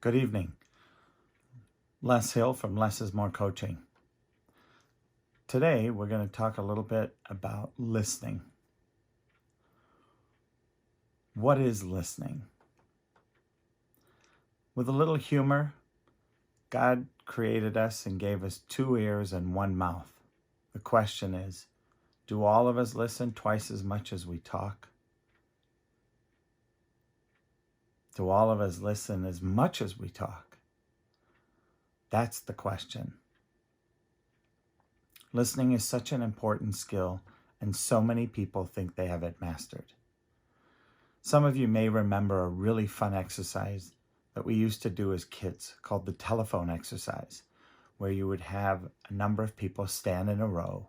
Good evening. Les Hill from Less is More Coaching. Today, we're going to talk a little bit about listening. What is listening? With a little humor, God created us and gave us 2 ears and 1 mouth. The question is, do all of us listen twice as much as we talk? Do all of us listen as much as we talk? That's the question. Listening is such an important skill, and so many people think they have it mastered. Some of you may remember a really fun exercise that we used to do as kids called the telephone exercise, where you would have a number of people stand in a row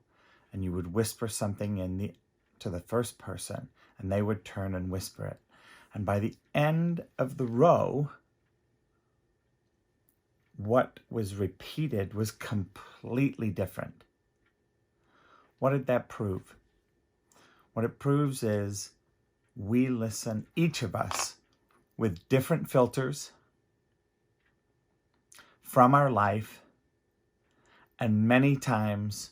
and you would whisper something to the first person and they would turn and whisper it. And by the end of the row, what was repeated was completely different. What did that prove? What it proves is we listen, each of us, with different filters from our life, and many times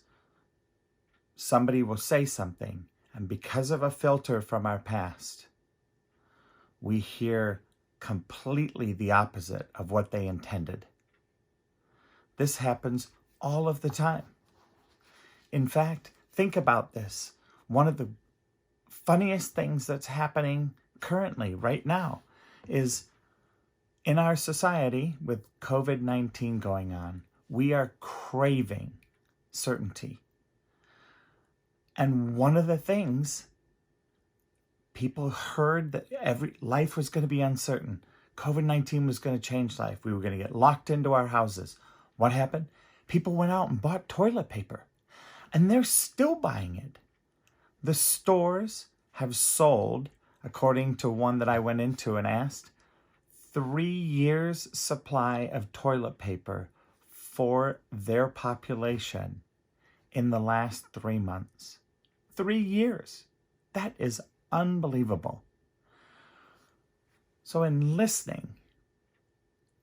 somebody will say something, and because of a filter from our past, we hear completely the opposite of what they intended. This happens all of the time. In fact, think about this. One of the funniest things that's happening currently, right now, is in our society with COVID-19 going on, we are craving certainty. And one of the things, people heard that life was going to be uncertain. COVID-19 was going to change life. We were going to get locked into our houses. What happened? People went out and bought toilet paper. And they're still buying it. The stores have sold, according to one that I went into and asked, 3 years' supply of toilet paper for their population in the last 3 months. 3 years. That is unbelievable. So in listening,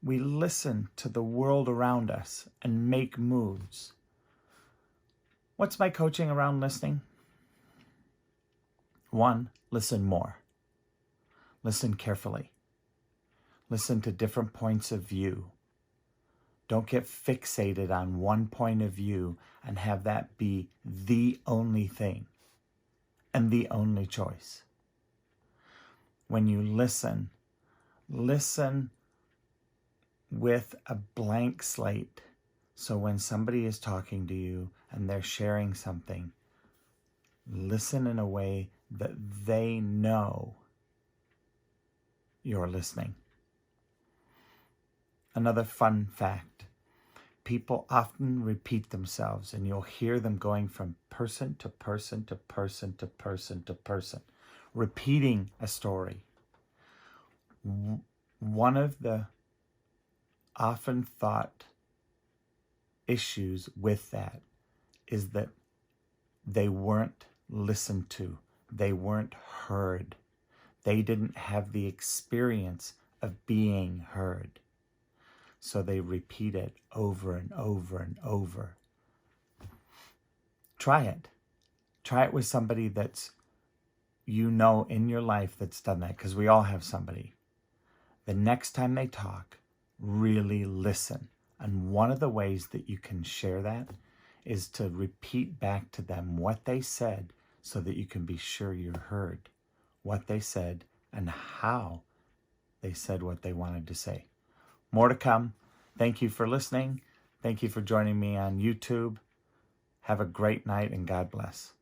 we listen to the world around us and make moves. What's my coaching around listening? 1, listen more. Listen carefully. Listen to different points of view. Don't get fixated on one point of view and have that be the only thing and the only choice. When you listen with a blank slate. So when somebody is talking to you and they're sharing something, listen in a way that they know you're listening. Another fun fact, people often repeat themselves and you'll hear them going from person to person to person to person to person, repeating a story. One of the often thought issues with that is that they weren't listened to. They weren't heard. They didn't have the experience of being heard. So they repeat it over and over and over. Try it. Try it with somebody that's, in your life that's done that, because we all have somebody. The next time they talk, really listen. And one of the ways that you can share that is to repeat back to them what they said so that you can be sure you heard what they said and how they said what they wanted to say. More to come. Thank you for listening. Thank you for joining me on YouTube. Have a great night and God bless.